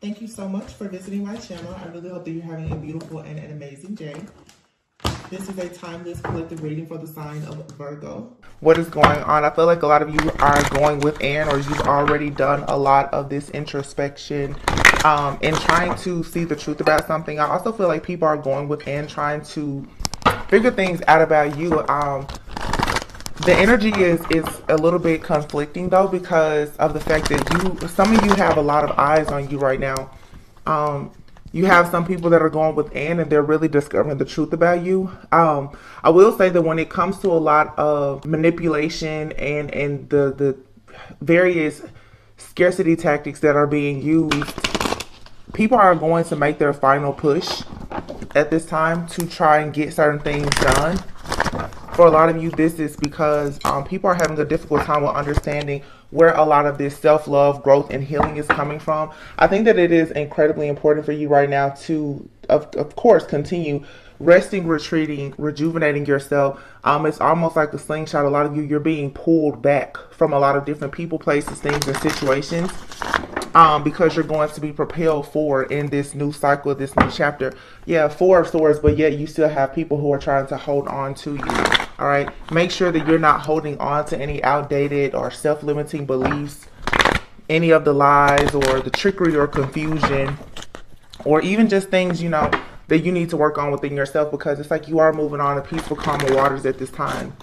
Thank you so much for visiting my channel. I really hope that you're having a beautiful and an amazing day. This is a timeless collective reading for the sign of Virgo. What is going on? I feel like a lot of you are going within, or you've already done a lot of this introspection and trying to see the truth about something. I also feel like people are going within, trying to figure things out about you. The energy is a little bit conflicting though, because of the fact that some of you have a lot of eyes on you right now. You have some people that are going within and they're really discovering the truth about you. I will say that when it comes to a lot of manipulation and the various scarcity tactics that are being used, people are going to make their final push at this time to try and get certain things done. For a lot of you, this is because people are having a difficult time with understanding where a lot of this self-love, growth, and healing is coming from. I think that it is incredibly important for you right now to, of course, continue resting, retreating, rejuvenating yourself. It's almost like a slingshot. A lot of you, you're being pulled back from a lot of different people, places, things, and situations. Because you're going to be propelled forward in this new cycle, this new chapter. Yeah, Four of Swords, but yet you still have people who are trying to hold on to you. All right, make sure that you're not holding on to any outdated or self-limiting beliefs, any of the lies or the trickery or confusion, or even just things, you know, that you need to work on within yourself, because it's like you are moving on to peaceful, calmer waters at this time.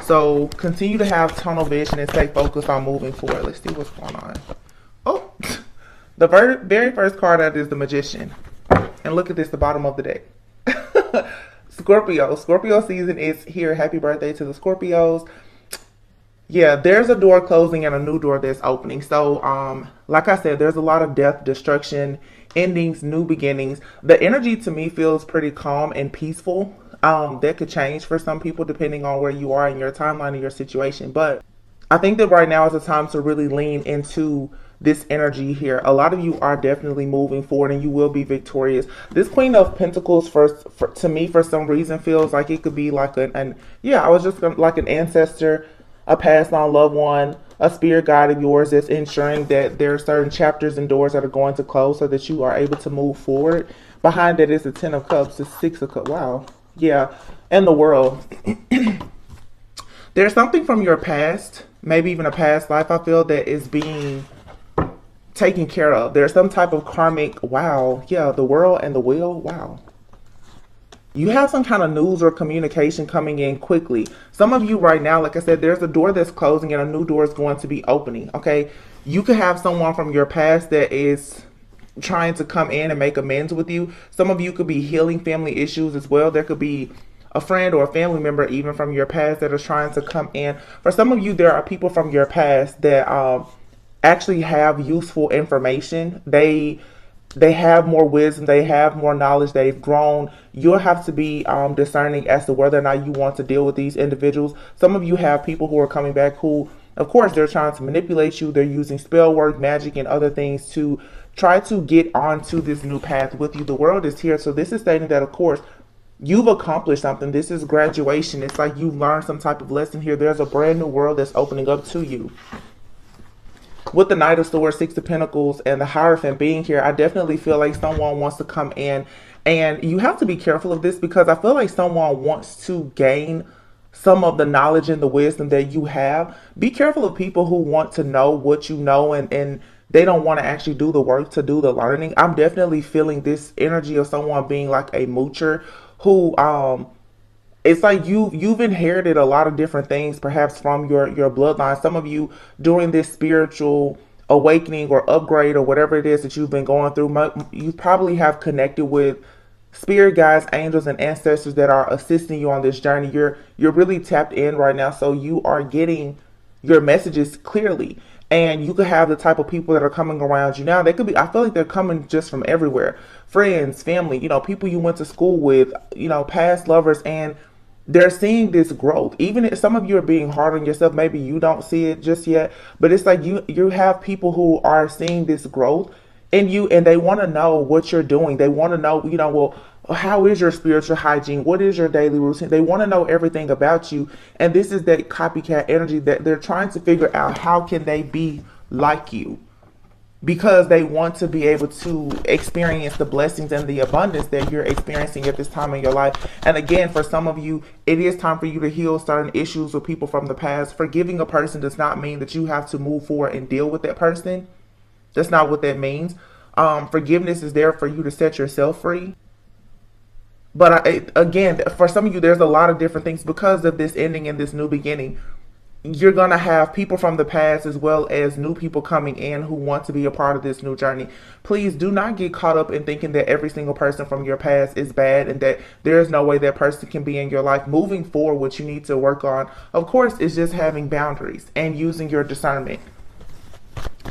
So continue to have tunnel vision and stay focused on moving forward. Let's see what's going on. Oh, the very first card out is the Magician. And look at this, the bottom of the deck. Scorpio season is here. Happy birthday to the Scorpios. Yeah, there's a door closing and a new door that's opening. So, like I said, there's a lot of death, destruction, endings, new beginnings. The energy to me feels pretty calm and peaceful. That could change for some people depending on where you are in your timeline and your situation. But I think that right now is a time to really lean into this energy here. A lot of you are definitely moving forward and you will be victorious. This Queen of Pentacles to me for some reason feels like it could be like like an ancestor, a passed on loved one, a spirit guide of yours that's ensuring that there are certain chapters and doors that are going to close so that you are able to move forward. Behind that is the Ten of Cups, the Six of Cups. Wow. Yeah. And the World. There's something from your past, maybe even a past life, I feel, that is being taken care of. There's some type of karmic, wow, yeah, the World and the Wheel, wow. You have some kind of news or communication coming in quickly. Some of you right now, like I said, there's a door that's closing and a new door is going to be opening, okay? You could have someone from your past that is trying to come in and make amends with you. Some of you could be healing family issues as well. There could be a friend or a family member even from your past that is trying to come in. For some of you, there are people from your past that actually have useful information. They have more wisdom, they have more knowledge, they've grown. You'll have to be discerning as to whether or not you want to deal with these individuals. Some of you have people who are coming back who, of course, they're trying to manipulate you. They're using spell work, magic, and other things to try to get onto this new path with you. The World is here. So this is stating that, of course, you've accomplished something. This is graduation. It's like you've learned some type of lesson here. There's a brand new world that's opening up to you. With the Knight of Swords, Six of Pentacles, and the Hierophant being here, I definitely feel like someone wants to come in. And you have to be careful of this, because I feel like someone wants to gain some of the knowledge and the wisdom that you have. Be careful of people who want to know what you know and they don't want to actually do the work to do the learning. I'm definitely feeling this energy of someone being like a moocher who it's like you've inherited a lot of different things, perhaps from your bloodline. Some of you, during this spiritual awakening or upgrade or whatever it is that you've been going through, you probably have connected with spirit guides, angels, and ancestors that are assisting you on this journey. You're really tapped in right now, so you are getting your messages clearly. And you could have the type of people that are coming around you now. They could be, I feel like they're coming just from everywhere. Friends, family, you know, people you went to school with, you know, past lovers, and they're seeing this growth. Even if some of you are being hard on yourself, maybe you don't see it just yet, but it's like you have people who are seeing this growth in you, and they want to know what you're doing. They want to know, you know, well, how is your spiritual hygiene? What is your daily routine? They want to know everything about you. And this is that copycat energy that they're trying to figure out, how can they be like you? because they want to be able to experience the blessings and the abundance that you're experiencing at this time in your life. And again, for some of you, it is time for you to heal certain issues with people from the past. Forgiving a person does not mean that you have to move forward and deal with that person. That's not what that means. Forgiveness is there for you to set yourself free. But again, for some of you, there's a lot of different things because of this ending and this new beginning. You're going to have people from the past as well as new people coming in who want to be a part of this new journey. Please do not get caught up in thinking that every single person from your past is bad and that there is no way that person can be in your life. Moving forward, what you need to work on, of course, is just having boundaries and using your discernment.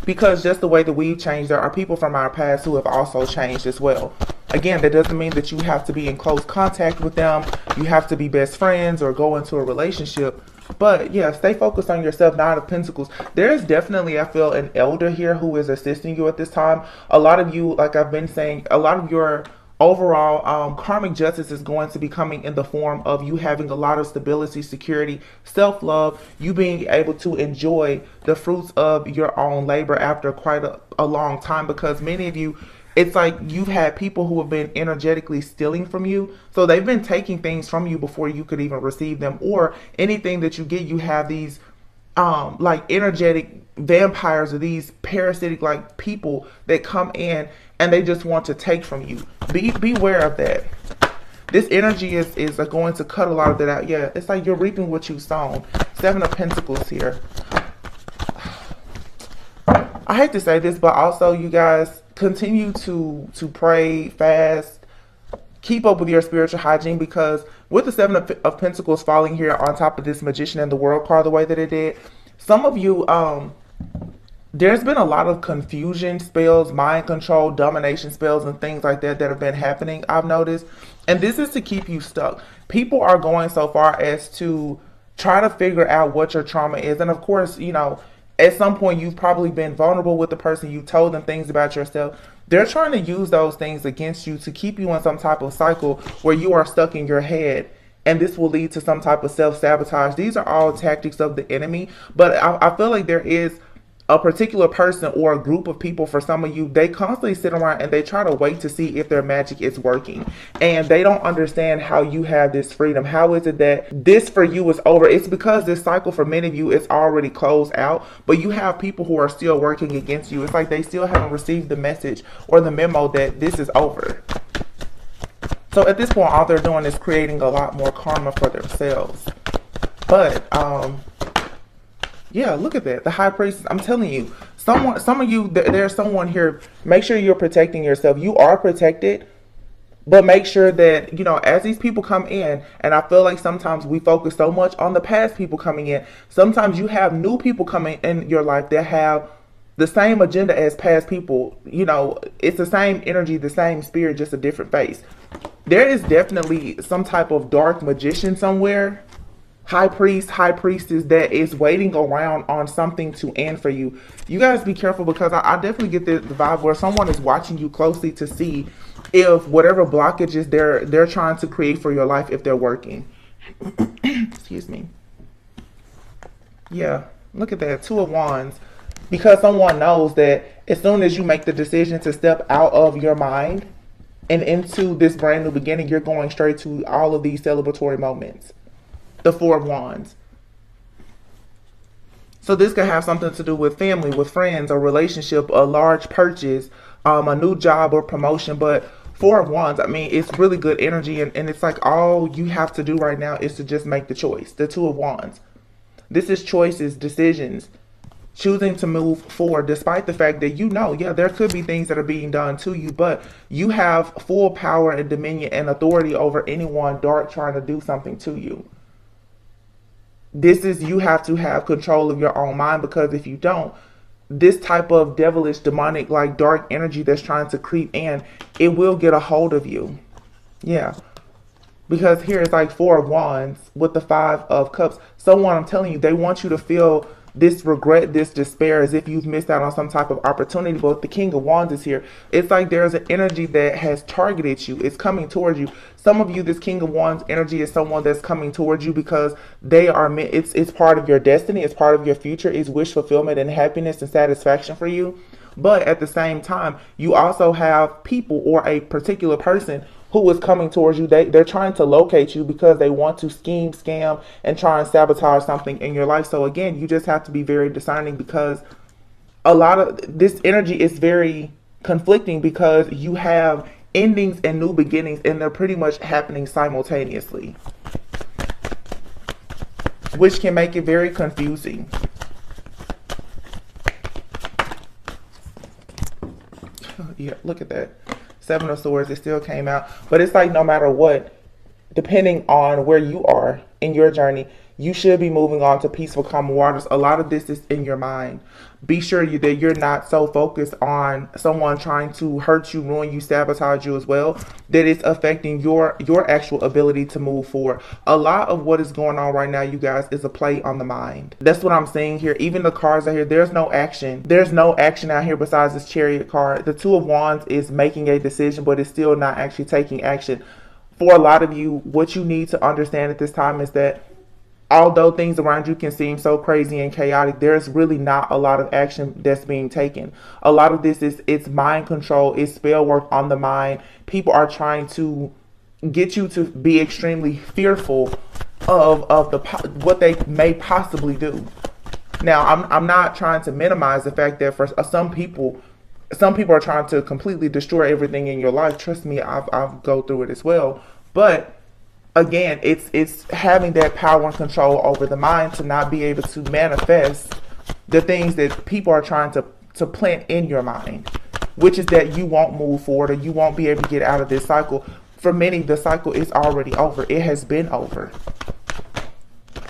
Because just the way that we've changed, there are people from our past who have also changed as well. Again, that doesn't mean that you have to be in close contact with them. You have to be best friends or go into a relationship. But yeah, stay focused on yourself. Nine of Pentacles. There is definitely, I feel, an elder here who is assisting you at this time. A lot of you, like I've been saying, a lot of your overall karmic justice is going to be coming in the form of you having a lot of stability, security, self-love, you being able to enjoy the fruits of your own labor after quite a long time. Because many of you, it's like you've had people who have been energetically stealing from you. So they've been taking things from you before you could even receive them. Or anything that you get, you have these like energetic vampires or these parasitic like people that come in and they just want to take from you. Beware of that. This energy is going to cut a lot of that out. Yeah, it's like you're reaping what you've sown. Seven of Pentacles here. I hate to say this, but also you guys continue to pray, fast, keep up with your spiritual hygiene, because with the Seven of Pentacles falling here on top of this Magician and the World card the way that it did, some of you, there's been a lot of confusion spells, mind control, domination spells, and things like that that have been happening, I've noticed. And this is to keep you stuck. People are going so far as to try to figure out what your trauma is. And of course, you know, at some point you've probably been vulnerable with the person. You told them things about yourself. They're trying to use those things against you to keep you in some type of cycle where you are stuck in your head. And this will lead to some type of self-sabotage. These are all tactics of the enemy. But I feel like there is a particular person or a group of people, for some of you, they constantly sit around and they try to wait to see if their magic is working. And they don't understand how you have this freedom. How is it that this for you is over? It's because this cycle for many of you is already closed out, but you have people who are still working against you. It's like they still haven't received the message or the memo that this is over. So at this point, all they're doing is creating a lot more karma for themselves. But, yeah, look at that. The High Priestess. I'm telling you, some of you, there's someone here. Make sure you're protecting yourself. You are protected, but make sure that, you know, as these people come in, and I feel like sometimes we focus so much on the past people coming in. Sometimes you have new people coming in your life that have the same agenda as past people. You know, it's the same energy, the same spirit, just a different face. There is definitely some type of dark magician somewhere, high priest, high priestess, that is waiting around on something to end for you. You guys be careful, because I definitely get the vibe where someone is watching you closely to see if whatever blockages they're trying to create for your life, if they're working. Excuse me. Yeah, look at that. Two of Wands. Because someone knows that as soon as you make the decision to step out of your mind and into this brand new beginning, you're going straight to all of these celebratory moments. The Four of Wands. So this could have something to do with family, with friends, a relationship, a large purchase, a new job or promotion. But Four of Wands, I mean, it's really good energy. And it's like all you have to do right now is to just make the choice. The Two of Wands. This is choices, decisions. Choosing to move forward despite the fact that, you know, yeah, there could be things that are being done to you, but you have full power and dominion and authority over anyone dark trying to do something to you. This is, you have to have control of your own mind, because if you don't, this type of devilish, demonic, like dark energy that's trying to creep in, it will get a hold of you. Yeah. Because here it's like Four of Wands with the Five of Cups. Someone, I'm telling you, they want you to feel this regret, this despair, as if you've missed out on some type of opportunity. But the King of Wands is here. It's like there's an energy that has targeted you. It's coming towards you. Some of you, this King of Wands energy is someone that's coming towards you because they are meant, it's part of your destiny. It's part of your future. It's wish fulfillment and happiness and satisfaction for you. But at the same time, you also have people or a particular person who is coming towards you. They're trying to locate you because they want to scheme, scam, and try and sabotage something in your life. So again, you just have to be very discerning, because a lot of this energy is very conflicting, because you have endings and new beginnings, and they're pretty much happening simultaneously, which can make it very confusing. Yeah, look at that. Seven of Swords, it still came out. But it's like, no matter what, depending on where you are in your journey, you should be moving on to peaceful, calm waters. A lot of this is in your mind. Be sure that you're not so focused on someone trying to hurt you, ruin you, sabotage you as well, that it's affecting your actual ability to move forward. A lot of what is going on right now, you guys, is a play on the mind. That's what I'm seeing here. Even the cards out here, there's no action. There's no action out here besides this Chariot card. The Two of Wands is making a decision, but it's still not actually taking action. For a lot of you, what you need to understand at this time is that although things around you can seem so crazy and chaotic, there's really not a lot of action that's being taken. A lot of this it's mind control, it's spell work on the mind. People are trying to get you to be extremely fearful of what they may possibly do. Now, I'm not trying to minimize the fact that for some people are trying to completely destroy everything in your life. Trust me, I've go through it as well. But again, it's having that power and control over the mind to not be able to manifest the things that people are trying to plant in your mind, which is that you won't move forward, or you won't be able to get out of this cycle. For many, the cycle is already over. It has been over.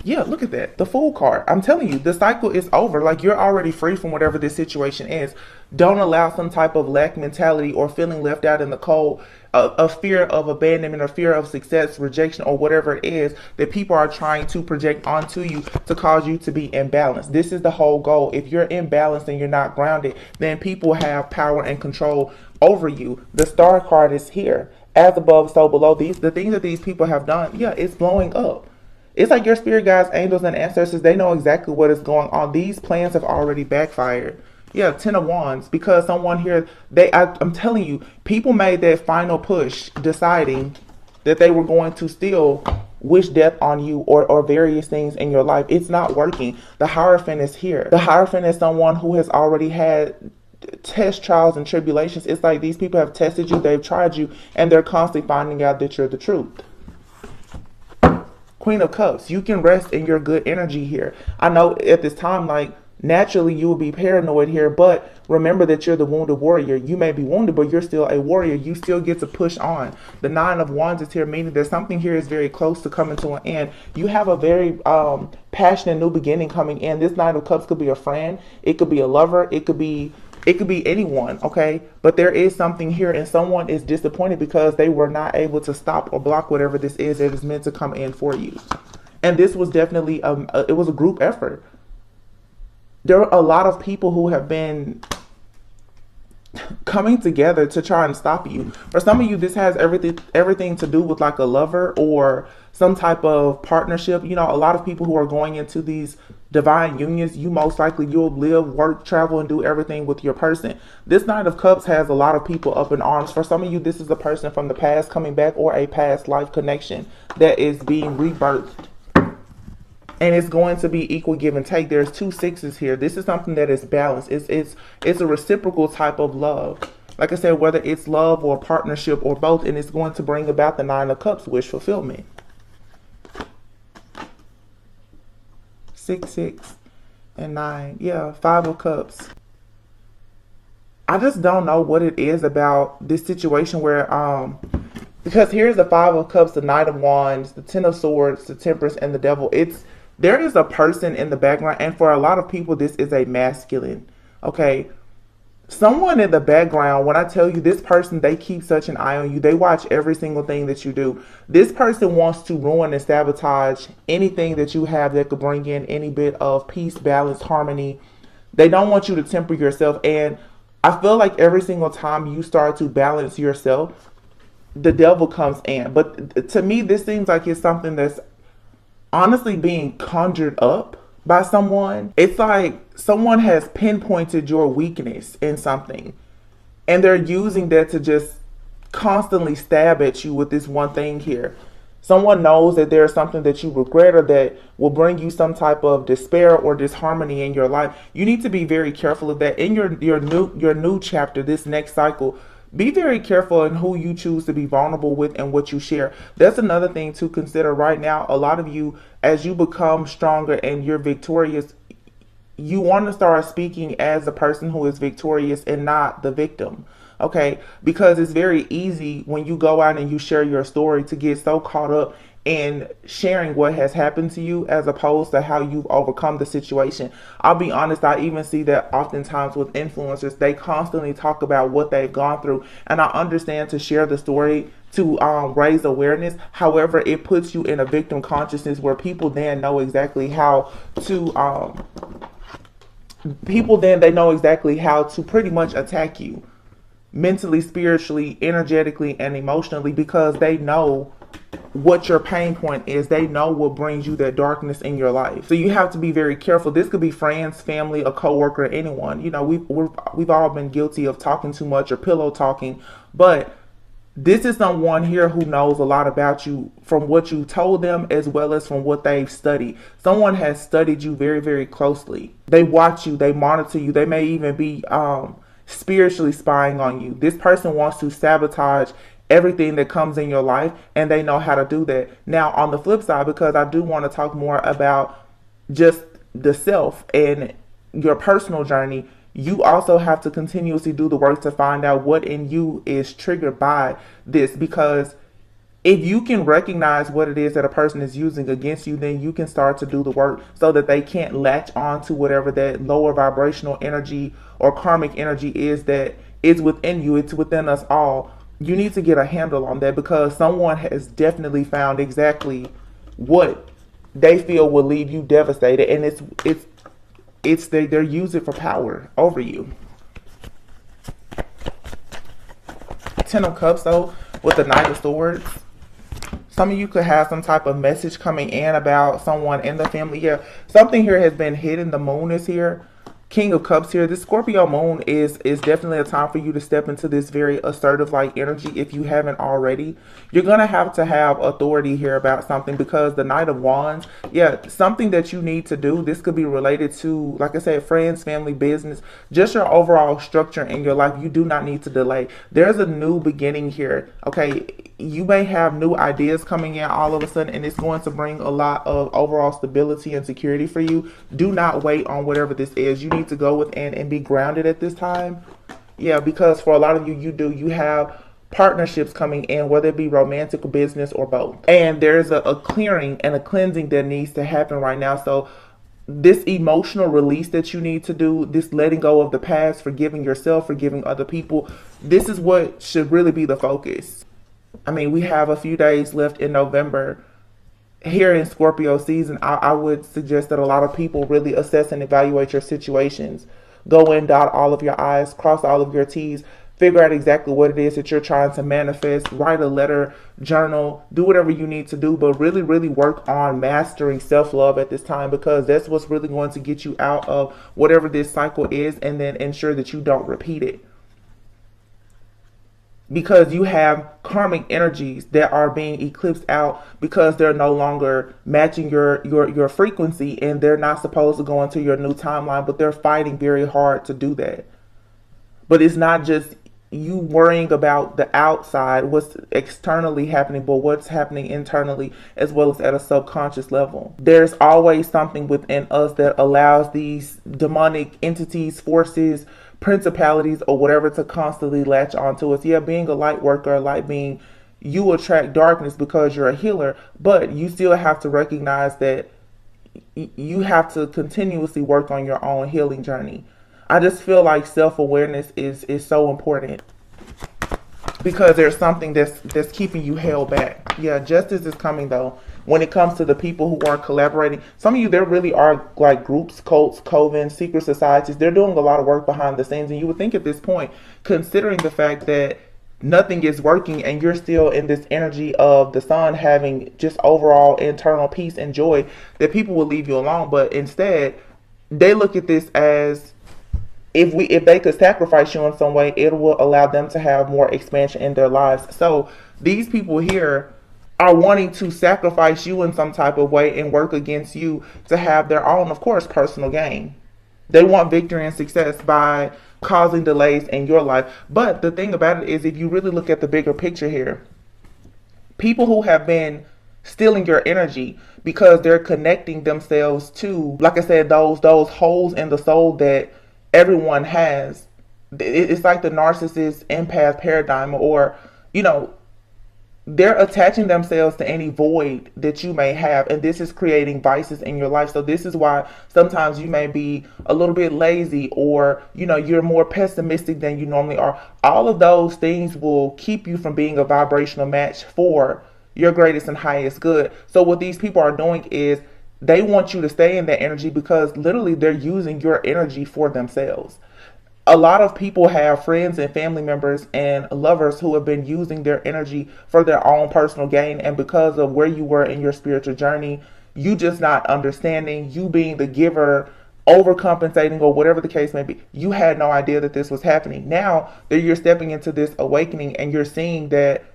Yeah, look at that. The Fool card. I'm telling you, the cycle is over. Like, you're already free from whatever this situation is. Don't allow some type of lack mentality or feeling left out in the cold, a fear of abandonment, or fear of success, rejection, or whatever it is that people are trying to project onto you to cause you to be imbalanced. This is the whole goal. If you're imbalanced and you're not grounded, then people have power and control over you. The Star card is here. As above, so below. The things that these people have done, yeah, it's blowing up. It's like your spirit guides, angels, and ancestors, they know exactly what is going on. These plans have already backfired. Yeah, Ten of Wands, because someone here, I'm telling you, people made that final push deciding that they were going to still wish death on you or various things in your life. It's not working. The Hierophant is here. The Hierophant is someone who has already had test, trials, and tribulations. It's like these people have tested you, they've tried you, and they're constantly finding out that you're the truth. Queen of Cups, you can rest in your good energy here. I know at this time, like, naturally you will be paranoid here, but remember that you're the wounded warrior. You may be wounded, but you're still a warrior. You still get to push on. The Nine of Wands is here, meaning that something here is very close to coming to an end. You have a very passionate new beginning coming in. This Nine of Cups could be a friend. It could be a lover. It could be anyone, okay? But there is something here, and someone is disappointed because they were not able to stop or block whatever this is that is meant to come in for you. And this was definitely, it was a group effort. There are a lot of people who have been coming together to try and stop you. For some of you, this has everything to do with like a lover or some type of partnership. You know, a lot of people who are going into these divine unions, you'll live, work, travel, and do everything with your person. This Knight of Cups has a lot of people up in arms. For some of you, this is a person from the past coming back, or a past life connection that is being rebirthed. And it's going to be equal give and take. There's 2 sixes here. This is something that is balanced. It's a reciprocal type of love. Like I said, whether it's love or partnership or both, and it's going to bring about the 9 of Cups, wish fulfillment. 6, 6, and 9. Yeah, 5 of Cups. I just don't know what it is about this situation where, because here's the 5 of Cups, the Knight of Wands, the 10 of Swords, the Temperance, and the Devil. There is a person in the background, and for a lot of people, this is a masculine, okay? Someone in the background, when I tell you this person, they keep such an eye on you. They watch every single thing that you do. This person wants to ruin and sabotage anything that you have that could bring in any bit of peace, balance, harmony. They don't want you to temper yourself. And I feel like every single time you start to balance yourself, the devil comes in. But to me, this seems like it's something that's honestly being conjured up by someone, it's like someone has pinpointed your weakness in something, and they're using that to just constantly stab at you with this one thing here. Someone knows that there's something that you regret or that will bring you some type of despair or disharmony in your life. You need to be very careful of that in your new chapter, this next cycle. Be very careful in who you choose to be vulnerable with and what you share. That's another thing to consider right now. A lot of you, as you become stronger and you're victorious, you want to start speaking as the person who is victorious and not the victim. Okay, because it's very easy when you go out and you share your story to get so caught up in sharing what has happened to you as opposed to how you've overcome the situation. I'll be honest, I even see that oftentimes with influencers, they constantly talk about what they've gone through, and I understand to share the story to raise awareness. However, it puts you in a victim consciousness where people then know exactly how to they know exactly how to pretty much attack you mentally, spiritually, energetically, and emotionally, because they know what your pain point is. They know what brings you that darkness in your life. So you have to be very careful. This could be friends, family, a coworker, anyone. You know, we've all been guilty of talking too much or pillow talking, but this is someone here who knows a lot about you from what you told them as well as from what they've studied. Someone has studied you very, very closely. They watch you, they monitor you, they may even be spiritually spying on you. This person wants to sabotage everything that comes in your life, and they know how to do that. Now, on the flip side, because I do want to talk more about just the self and your personal journey, you also have to continuously do the work to find out what in you is triggered by this, because if you can recognize what it is that a person is using against you, then you can start to do the work so that they can't latch on to whatever that lower vibrational energy or karmic energy is that is within you. It's within us all. You need to get a handle on that, because someone has definitely found exactly what they feel will leave you devastated, and they're using it for power over you. Ten of Cups, though, with the Knight of Swords. Some of you could have some type of message coming in about someone in the family. Yeah, something here has been hidden. The moon is here. King of Cups here. This Scorpio moon is definitely a time for you to step into this very assertive like energy if you haven't already. You're going to have authority here about something, because the Knight of Wands, yeah, something that you need to do. This could be related to, like I said, friends, family, business, just your overall structure in your life. You do not need to delay. There's a new beginning here. Okay, you may have new ideas coming in all of a sudden, and it's going to bring a lot of overall stability and security for you. Do not wait on whatever this is. You need to go within and be grounded at this time. Yeah, because for a lot of you, you have partnerships coming in, whether it be romantic, business, or both. And there's a clearing and a cleansing that needs to happen right now. So this emotional release that you need to do, this letting go of the past, forgiving yourself, forgiving other people, this is what should really be the focus. I mean, we have a few days left in November. Here in Scorpio season, I would suggest that a lot of people really assess and evaluate your situations. Go in, dot all of your I's, cross all of your T's, figure out exactly what it is that you're trying to manifest, write a letter, journal, do whatever you need to do, but really, really work on mastering self-love at this time, because that's what's really going to get you out of whatever this cycle is, and then ensure that you don't repeat it. Because you have karmic energies that are being eclipsed out because they're no longer matching your frequency, and they're not supposed to go into your new timeline, but they're fighting very hard to do that. But it's not just you worrying about the outside, what's externally happening, but what's happening internally as well as at a subconscious level. There's always something within us that allows these demonic entities, forces, principalities, or whatever to constantly latch onto us. Yeah, being a light worker, a light being, you attract darkness because you're a healer, but you still have to recognize that you have to continuously work on your own healing journey. I just feel like self-awareness is so important, because there's something that's keeping you held back. Yeah, justice is coming though. When it comes to the people who are collaborating, some of you, there really are like groups, cults, covens, secret societies. They're doing a lot of work behind the scenes. And you would think at this point, considering the fact that nothing is working and you're still in this energy of the sun having just overall internal peace and joy, that people will leave you alone. But instead, they look at this as, if they could sacrifice you in some way, it will allow them to have more expansion in their lives. So these people here are wanting to sacrifice you in some type of way and work against you to have their own, of course, personal gain. They want victory and success by causing delays in your life. But the thing about it is, if you really look at the bigger picture here, people who have been stealing your energy because they're connecting themselves to, like I said, those holes in the soul that everyone has. It's like the narcissist empath paradigm, or, you know, they're attaching themselves to any void that you may have, and this is creating vices in your life. So this is why sometimes you may be a little bit lazy, or, you know, you're more pessimistic than you normally are. All of those things will keep you from being a vibrational match for your greatest and highest good. So what these people are doing is they want you to stay in that energy, because literally they're using your energy for themselves. A lot of people have friends and family members and lovers who have been using their energy for their own personal gain. And because of where you were in your spiritual journey, you just not understanding, you being the giver, overcompensating, or whatever the case may be, you had no idea that this was happening. Now that you're stepping into this awakening and you're seeing that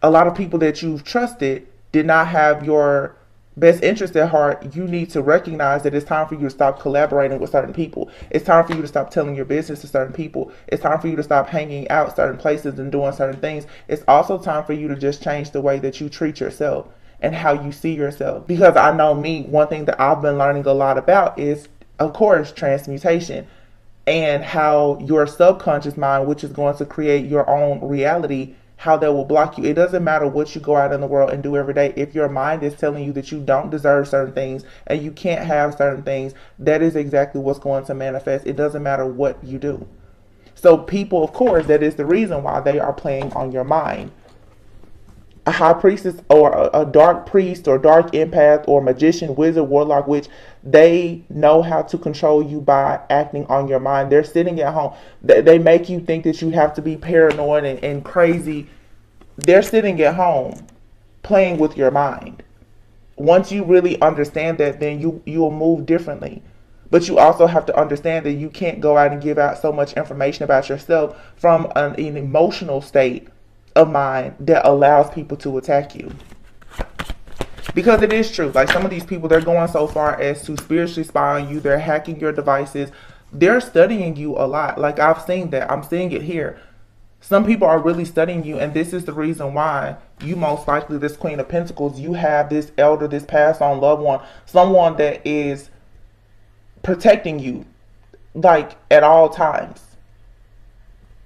a lot of people that you've trusted did not have your best interest at heart, you need to recognize that it's time for you to stop collaborating with certain people. It's time for you to stop telling your business to certain people. It's time for you to stop hanging out certain places and doing certain things. It's also time for you to just change the way that you treat yourself and how you see yourself. Because I know me, one thing that I've been learning a lot about is, of course, transmutation, and how your subconscious mind, which is going to create your own reality, how that will block you. It doesn't matter what you go out in the world and do every day. If your mind is telling you that you don't deserve certain things and you can't have certain things, that is exactly what's going to manifest. It doesn't matter what you do. So people, of course, that is the reason why they are playing on your mind. A high priestess, or a dark priest, or dark empath, or magician, wizard, warlock, witch, they know how to control you by acting on your mind. They're sitting at home. They make you think that you have to be paranoid and crazy. They're sitting at home playing with your mind. Once you really understand that, then you'll move differently. But you also have to understand that you can't go out and give out so much information about yourself from an emotional state of mind that allows people to attack you. Because it is true. Like, some of these people, they're going so far as to spiritually spy on you. They're hacking your devices. They're studying you a lot. Like, I've seen that. I'm seeing it here. Some people are really studying you, and this is the reason why you most likely, this Queen of Pentacles, you have this elder, this passed on loved one, someone that is protecting you, like, at all times,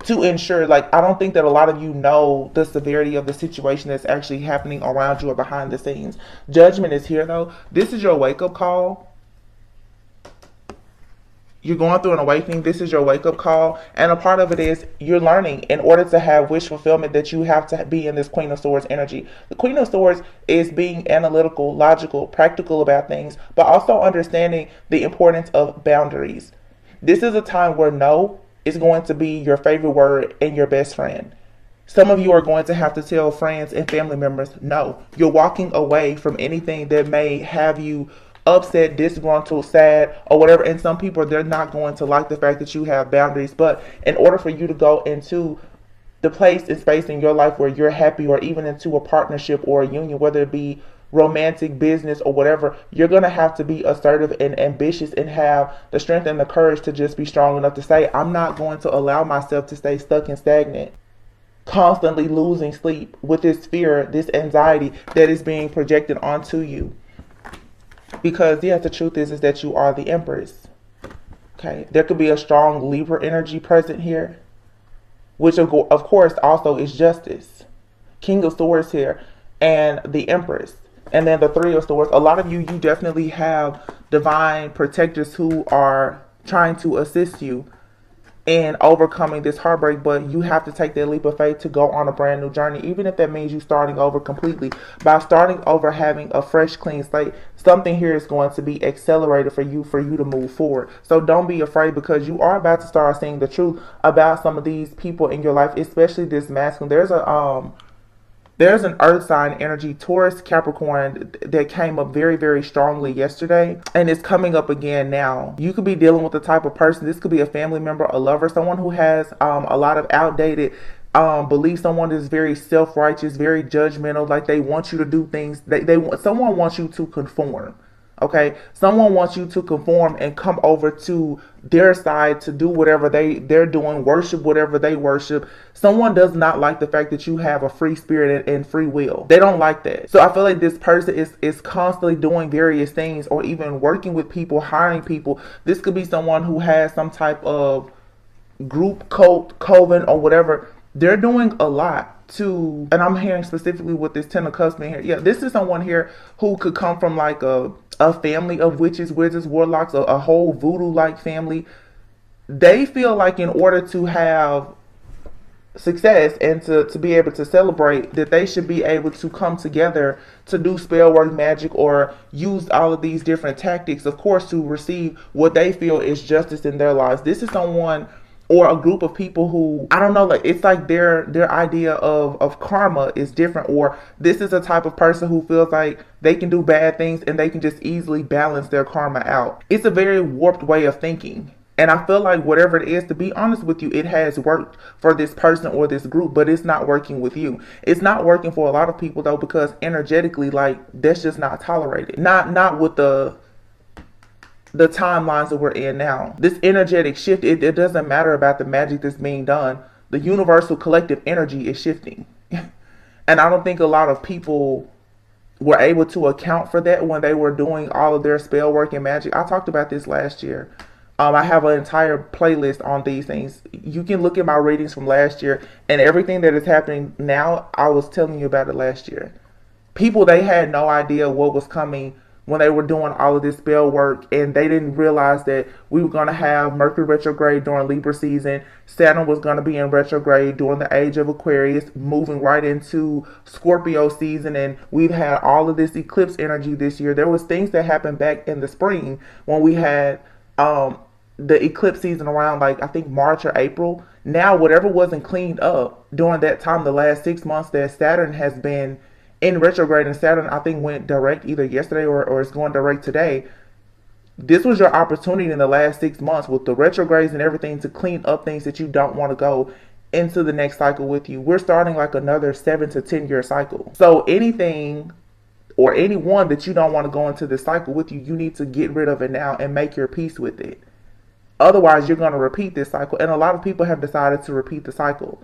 to ensure, like, I don't think that a lot of you know the severity of the situation that's actually happening around you or behind the scenes. Judgment is here, though. This is your wake-up call. You're going through an awakening. This is your wake-up call. And a part of it is you're learning, in order to have wish fulfillment, that you have to be in this Queen of Swords energy. The Queen of Swords is being analytical, logical, practical about things, but also understanding the importance of boundaries. This is a time where no is going to be your favorite word and your best friend. Some of you are going to have to tell friends and family members no. You're walking away from anything that may have you upset, disgruntled, sad, or whatever. And some people, they're not going to like the fact that you have boundaries. But in order for you to go into the place and space in your life where you're happy, or even into a partnership or a union, whether it be romantic, business, or whatever, you're going to have to be assertive and ambitious, and have the strength and the courage to just be strong enough to say, I'm not going to allow myself to stay stuck and stagnant, constantly losing sleep with this fear, this anxiety that is being projected onto you. Because yes, the truth is that you are the Empress. Okay, there could be a strong Libra energy present here, which of course also is justice. King of Swords here, and the Empress. And then the Three of Swords. A lot of you definitely have divine protectors who are trying to assist you in overcoming this heartbreak, but you have to take that leap of faith to go on a brand new journey, even if that means you starting over completely. By starting over, having a fresh, clean slate, something here is going to be accelerated for you to move forward. So don't be afraid, because you are about to start seeing the truth about some of these people in your life, especially this masculine. There's an earth sign energy, Taurus, Capricorn, that came up very, very strongly yesterday, and it's coming up again now. You could be dealing with the type of person, this could be a family member, a lover, someone who has a lot of outdated beliefs, someone that's very self-righteous, very judgmental, like they want you to do things, someone wants you to conform. Okay, someone wants you to conform and come over to their side to do whatever they're doing, worship whatever they worship. Someone does not like the fact that you have a free spirit and free will. They don't like that. So I feel like this person is constantly doing various things, or even working with people, hiring people. This could be someone who has some type of group, cult, coven, or whatever. They're doing a lot to, and I'm hearing specifically with this Ten of Cups in here. Yeah, this is someone here who could come from like a family of witches, wizards, warlocks, a whole voodoo-like family. They feel like in order to have success and to be able to celebrate, that they should be able to come together to do spell work, magic, or use all of these different tactics, of course, to receive what they feel is justice in their lives. This is someone or a group of people who, I don't know, like it's like their idea of karma is different, or this is a type of person who feels like they can do bad things and they can just easily balance their karma out. It's a very warped way of thinking. And I feel like whatever it is, to be honest with you, it has worked for this person or this group, but it's not working with you. It's not working for a lot of people though, because energetically, like, that's just not tolerated. Not with the timelines that we're in now. This energetic shift, it doesn't matter about the magic that's being done. The universal collective energy is shifting. And I don't think a lot of people were able to account for that when they were doing all of their spell work and magic. I talked about this last year. I have an entire playlist on these things. You can look at my readings from last year, and everything that is happening now, I was telling you about it last year. People, they had no idea what was coming when they were doing all of this spell work, and they didn't realize that we were going to have Mercury retrograde during Libra season. Saturn was going to be in retrograde during the age of Aquarius, moving right into Scorpio season, and we've had all of this eclipse energy this year. There was things that happened back in the spring when we had the eclipse season around, like, I think March or April. Now, whatever wasn't cleaned up during that time, the last 6 months that Saturn has been in retrograde, and Saturn, I think, went direct either yesterday or is going direct today. This was your opportunity in the last 6 months with the retrogrades and everything to clean up things that you don't want to go into the next cycle with you. We're starting like another 7 to 10 year cycle. So anything or anyone that you don't want to go into this cycle with you, you need to get rid of it now and make your peace with it. Otherwise, you're going to repeat this cycle. And a lot of people have decided to repeat the cycle.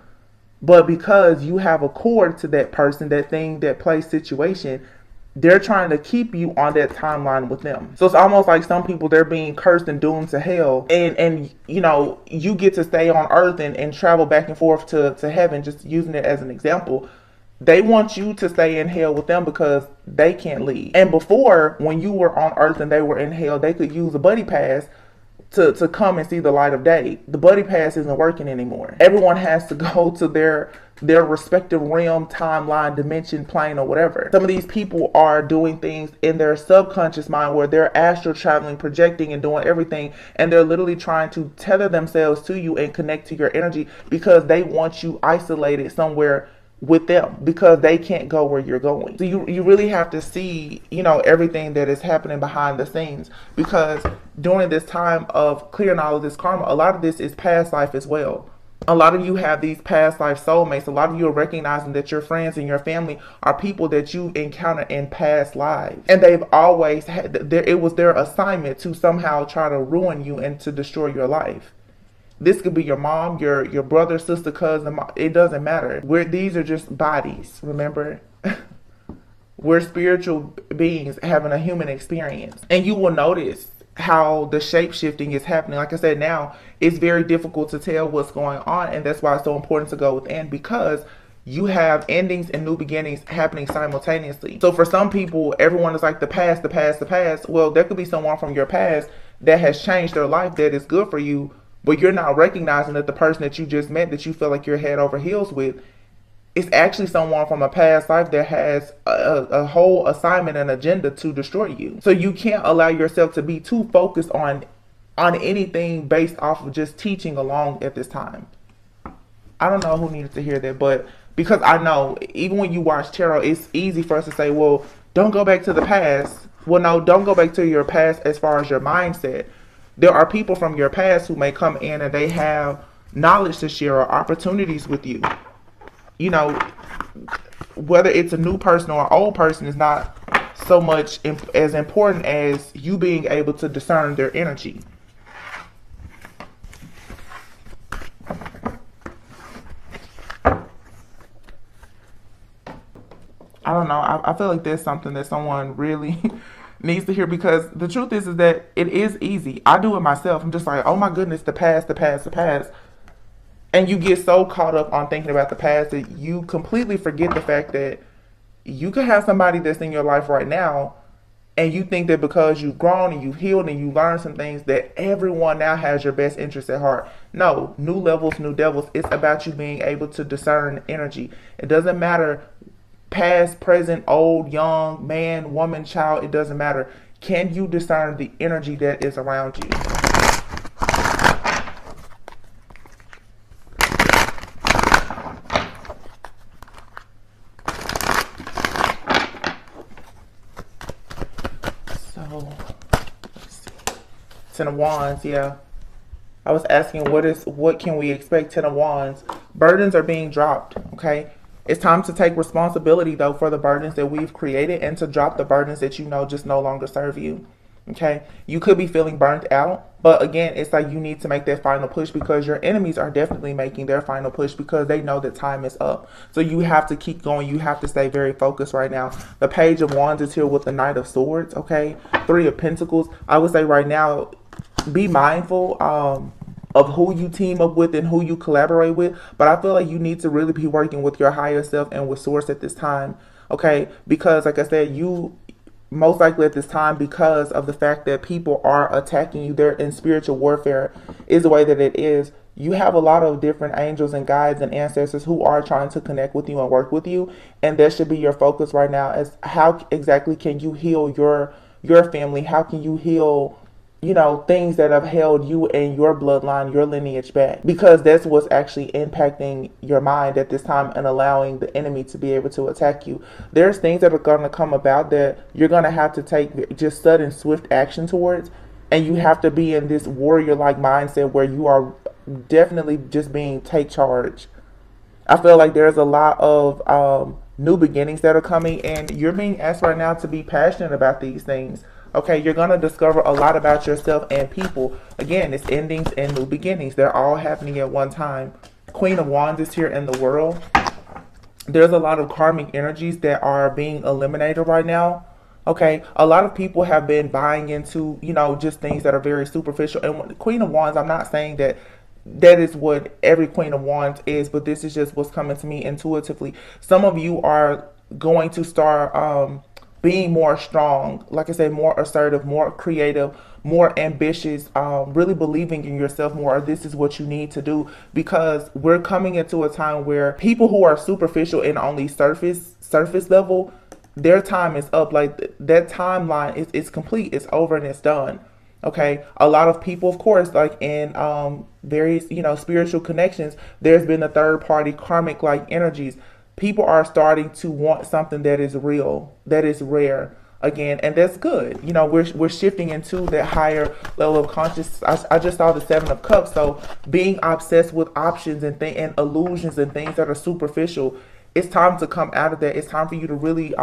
But because you have a cord to that person, that thing, that place, situation, they're trying to keep you on that timeline with them. So it's almost like some people, they're being cursed and doomed to hell. And you know, you get to stay on earth and travel back and forth to heaven, just using it as an example. They want you to stay in hell with them because they can't leave. And before, when you were on earth and they were in hell, they could use a buddy pass to come and see the light of day. The buddy pass isn't working anymore. Everyone has to go to their respective realm, timeline, dimension, plane, or whatever. Some of these people are doing things in their subconscious mind where they're astral traveling, projecting, and doing everything, and they're literally trying to tether themselves to you and connect to your energy because they want you isolated somewhere with them, because they can't go where you're going. So you really have to see, you know, everything that is happening behind the scenes, because during this time of clearing all of this karma, a lot of this is past life as well. A lot of you have these past life soulmates. A lot of you are recognizing that your friends and your family are people that you encountered in past lives, and they've always had it was their assignment to somehow try to ruin you and to destroy your life. This could be your mom, your brother, sister, cousin. It doesn't matter. These are just bodies, remember? We're spiritual beings having a human experience. And you will notice how the shape shifting is happening. Like I said, now it's very difficult to tell what's going on. And that's why it's so important to go within, because you have endings and new beginnings happening simultaneously. So for some people, everyone is like the past, the past, the past. Well, there could be someone from your past that has changed their life that is good for you, But you're not recognizing that the person that you just met, that you feel like you're head over heels with, is actually someone from a past life that has a whole assignment and agenda to destroy you. So you can't allow yourself to be too focused on anything based off of just teaching along at this time. I don't know who needed to hear that, but because I know even when you watch tarot, it's easy for us to say, well, don't go back to the past. Well, no, don't go back to your past as far as your mindset. There are people from your past who may come in and they have knowledge to share or opportunities with you. You know, whether it's a new person or an old person is not so much as important as you being able to discern their energy. I don't know. I feel like there's something that someone really needs to hear, because the truth is that it is easy. I do it myself. I'm just like, oh my goodness, the past, the past, the past. And you get so caught up on thinking about the past that you completely forget the fact that you could have somebody that's in your life right now, and you think that because you've grown and you've healed and you learned some things that everyone now has your best interest at heart. No, new levels, new devils. It's about you being able to discern energy. It doesn't matter past, present, old, young, man, woman, child. It doesn't matter. Can you discern the energy that is around you? So, let's see. Ten of Wands, yeah. I was asking what can we expect? Ten of Wands. Burdens are being dropped, okay? It's time to take responsibility, though, for the burdens that we've created and to drop the burdens that you know just no longer serve you. Okay? You could be feeling burnt out, but again, it's like you need to make that final push, because your enemies are definitely making their final push because they know that time is up. So you have to keep going. You have to stay very focused right now. The Page of Wands is here with the Knight of Swords, okay? Three of Pentacles. I would say right now, be mindful of who you team up with and who you collaborate with. But I feel like you need to really be working with your higher self and with Source at this time. Okay? Because like I said, you most likely at this time, because of the fact that people are attacking you, they're in spiritual warfare is the way that it is. You have a lot of different angels and guides and ancestors who are trying to connect with you and work with you. And that should be your focus right now, as how exactly can you heal your family? How can you heal, you know, things that have held you and your bloodline, your lineage back, because that's what's actually impacting your mind at this time and allowing the enemy to be able to attack you. There's things that are going to come about that you're going to have to take just sudden, swift action towards, and you have to be in this warrior-like mindset where you are definitely just being take charge. I feel like there's a lot of new beginnings that are coming, and you're being asked right now to be passionate about these things. Okay, you're going to discover a lot about yourself and people. Again, it's endings and new beginnings. They're all happening at one time. Queen of Wands is here in the world. There's a lot of karmic energies that are being eliminated right now. Okay, a lot of people have been buying into, you know, just things that are very superficial. And Queen of Wands, I'm not saying that is what every Queen of Wands is, but this is just what's coming to me intuitively. Some of you are going to start being more strong, like I said, more assertive, more creative, more ambitious, really believing in yourself more. This is what you need to do, because we're coming into a time where people who are superficial and only surface level, their time is up. Like that timeline is complete, it's over, and it's done. Okay, a lot of people, of course, like in various, you know, spiritual connections, there's been a third party karmic like energies. People are starting to want something that is real, that is rare again, and that's good. You know, we're shifting into that higher level of consciousness. I just saw the Seven of Cups, so being obsessed with options and illusions and things that are superficial, it's time to come out of that. It's time for you to really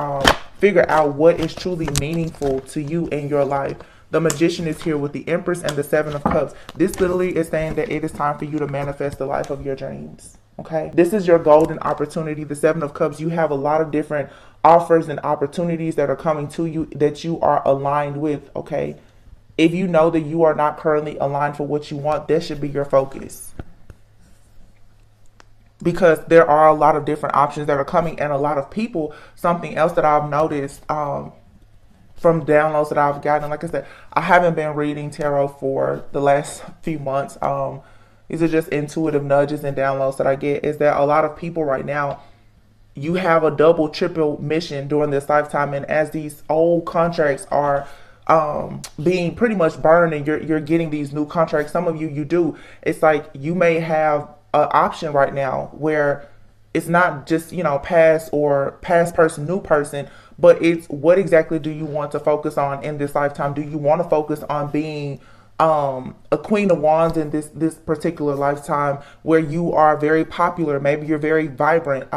figure out what is truly meaningful to you in your life. The Magician is here with the Empress and the Seven of Cups. This literally is saying that it is time for you to manifest the life of your dreams. Okay, this is your golden opportunity. The Seven of Cups, you have a lot of different offers and opportunities that are coming to you that you are aligned with. Okay, if you know that you are not currently aligned for what you want, that should be your focus, because there are a lot of different options that are coming, and a lot of people. Something else that I've noticed from downloads that I've gotten, like I said, I haven't been reading tarot for the last few months. these are just intuitive nudges and downloads that I get, is that a lot of people right now, you have a double, triple mission during this lifetime. And as these old contracts are being pretty much burned and you're getting these new contracts, some of you do, it's like you may have an option right now where it's not just, you know, past person, new person, but it's what exactly do you want to focus on in this lifetime? Do you want to focus on being a Queen of Wands in this particular lifetime, where you are very popular, maybe you're very vibrant,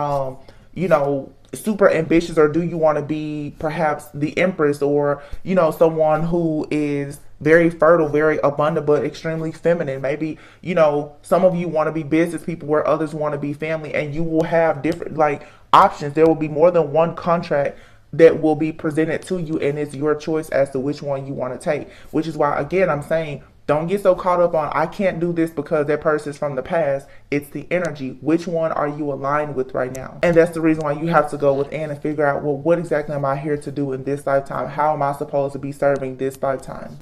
you know, super ambitious? Or do you want to be perhaps the Empress, or, you know, someone who is very fertile, very abundant, but extremely feminine? Maybe, you know, some of you want to be business people where others want to be family, and you will have different like options. There will be more than one contract that will be presented to you, and it's your choice as to which one you want to take. Which is why, again, I'm saying, don't get so caught up on, I can't do this because that person is from the past. It's the energy. Which one are you aligned with right now? And that's the reason why you have to go within and figure out, well, what exactly am I here to do in this lifetime? How am I supposed to be serving this lifetime?